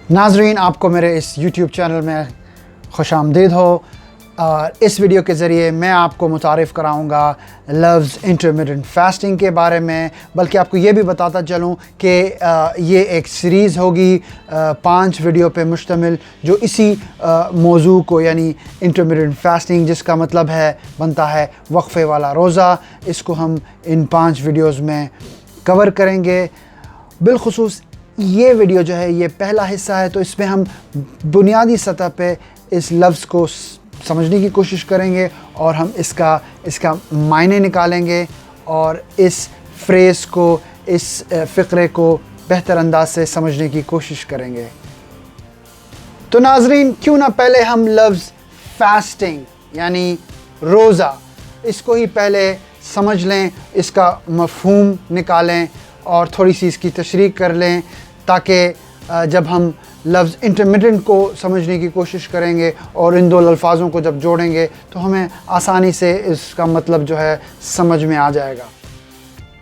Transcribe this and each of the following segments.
नाजरीन, आपको मेरे इस YouTube चैनल में खुश आमदीद हो। इस वीडियो के ज़रिए मैं आपको मुतारिफ़ कराऊंगा लफ्ज़ इंटरमिटेंट फास्टिंग के बारे में, बल्कि आपको ये भी बताता चलूँ कि ये एक सीरीज़ होगी 5 वीडियो पे मुश्तमिल, जो इसी मौजू को यानी इंटरमिटेंट फास्टिंग, जिसका मतलब है बनता है वक्फ़े वाला रोज़ा, इसको हम इन 5 वीडियोज़ में कवर करेंगे। बिलखुसूस ये वीडियो जो है ये पहला हिस्सा है, तो इसमें हम बुनियादी सतह पे इस लफ्ज़ को समझने की कोशिश करेंगे और हम इसका मायने निकालेंगे और इस फ्रेज़ को, इस फ़िक्रे को बेहतर अंदाज से समझने की कोशिश करेंगे। तो नाज़रीन, क्यों ना पहले हम लफ्ज़ फास्टिंग यानी रोज़ा, इसको ही पहले समझ लें, इसका मफ़हूम निकालें और थोड़ी सी इसकी तशरीह कर लें, ताकि जब हम लफ्ज़ इंटरमिटेंट को समझने की कोशिश करेंगे और इन दो अल्फाज़ों को जब जोड़ेंगे तो हमें आसानी से इसका मतलब जो है समझ में आ जाएगा।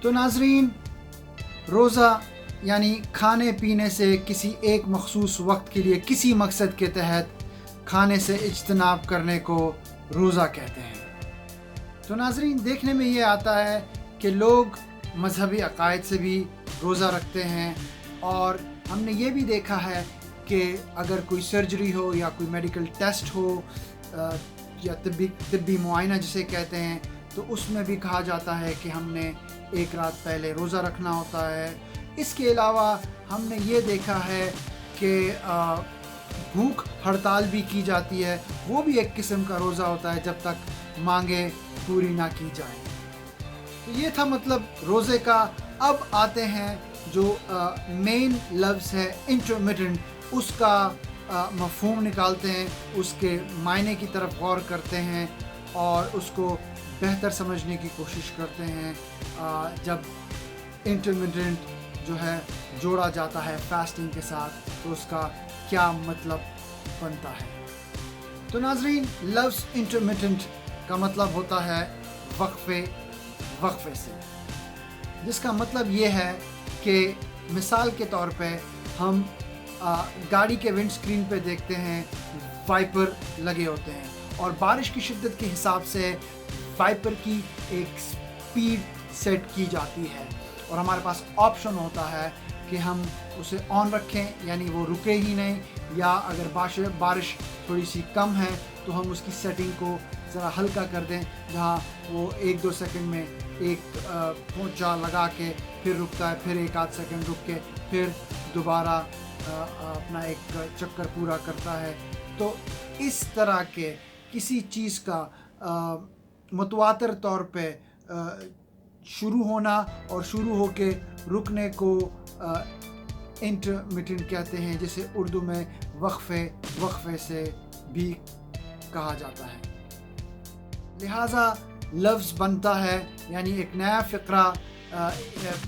तो नाज़रीन, रोज़ा यानी खाने पीने से किसी एक मखसूस वक्त के लिए किसी मकसद के तहत खाने से इज्तनाब करने को रोज़ा कहते हैं। तो नाज़रीन, देखने में ये आता है कि लोग मजहबी अकायद से भी रोज़ा रखते हैं, और हमने ये भी देखा है कि अगर कोई सर्जरी हो या कोई मेडिकल टेस्ट हो या तिब्बी मुआयना जिसे कहते हैं, तो उसमें भी कहा जाता है कि हमने एक रात पहले रोज़ा रखना होता है। इसके अलावा हमने ये देखा है कि भूख हड़ताल भी की जाती है, वो भी एक किस्म का रोज़ा होता है जब तक मांगे पूरी ना की जाए। तो ये था मतलब रोज़े का। अब आते हैं जो मेन लफ्ज़ है इंटरमिटेंट, उसका मफ़हूम निकालते हैं, उसके मायने की तरफ गौर करते हैं और उसको बेहतर समझने की कोशिश करते हैं। जब इंटरमिटेंट जो है जोड़ा जाता है फास्टिंग के साथ, तो उसका क्या मतलब बनता है। तो नाज़रीन, लफ्ज़ इंटरमिटेंट का मतलब होता है वक्फ़े से, जिसका मतलब ये है कि मिसाल के तौर पे हम गाड़ी के विंड स्क्रीन पे देखते हैं वाइपर लगे होते हैं, और बारिश की शिद्दत के हिसाब से वाइपर की एक स्पीड सेट की जाती है, और हमारे पास ऑप्शन होता है कि हम उसे ऑन रखें यानी वो रुके ही नहीं, या अगर बारिश थोड़ी सी कम है तो हम उसकी सेटिंग को ज़रा हल्का कर दें, जहाँ वो 1-2 सेकंड में एक पोंचा लगा के फिर रुकता है, फिर 1-8 सेकंड रुक के फिर दोबारा अपना एक चक्कर पूरा करता है। तो इस तरह के किसी चीज़ का मुतवातिर तौर पे शुरू होना और शुरू होके रुकने को इंटरमिटेंट कहते हैं, जिसे उर्दू में वक्फ़े से भी कहा जाता है। लिहाजा लफ्ज़ बनता है यानी एक नया फ़िक्रा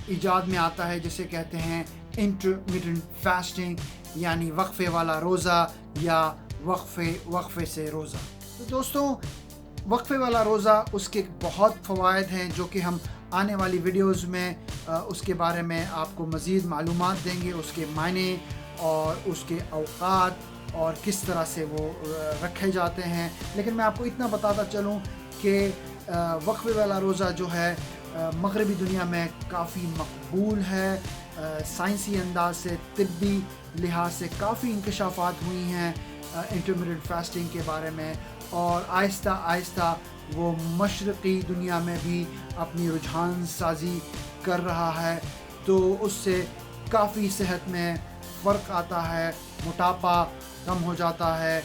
इजाद में आता है, जिसे कहते हैं इंटरमिटेंट फास्टिंग यानी वक्फ़े वाला रोज़ा या वक्फ़े से रोज़ा। तो दोस्तों, वक्फ़े वाला रोज़ा, उसके बहुत फ़वाइद हैं जो कि हम आने वाली वीडियोज़ में उसके बारे में आपको मज़ीद मालूमात देंगे, उसके मायने और उसके औक़ात और किस तरह से वो रखे जाते हैं। लेकिन मैं आपको इतना बताता चलूँ कि वक्फ़े वाला रोज़ा जो है मग़रिबी दुनिया में काफ़ी मकबूल है। साइंसी अंदाज से, तिब्बी लिहाज से काफ़ी इंकशाफात हुई हैं इंटरमिटेंट फास्टिंग के बारे में, और आहिस्ता आहिस्ता वो मशरक़ी दुनिया में भी अपनी रुझान साजी कर रहा है। तो उससे काफ़ी सेहत में फ़र्क आता है, मोटापा कम हो जाता है,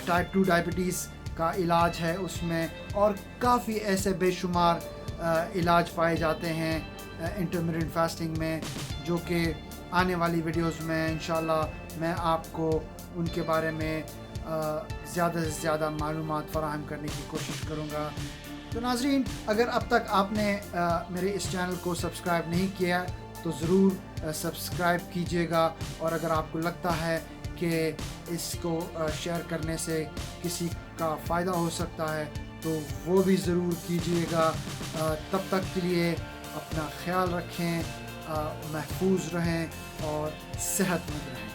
टाइप 2 डायबिटीज़ का इलाज है उसमें, और काफ़ी ऐसे बेशुमार इलाज पाए जाते हैं इंटरमिटेंट फास्टिंग में, जो कि आने वाली वीडियोस में इंशाल्लाह मैं आपको उनके बारे में ज़्यादा से ज़्यादा मालूमात फ़राहम करने की कोशिश करूँगा। तो नाज़रीन, अगर अब तक आपने मेरे इस चैनल को सब्सक्राइब नहीं किया तो ज़रूर सब्सक्राइब कीजिएगा, और अगर आपको लगता है कि इसको शेयर करने से किसी का फ़ायदा हो सकता है तो वो भी ज़रूर कीजिएगा। तब तक के लिए अपना ख्याल रखें, महफूज रहें और सेहतमंद रहें।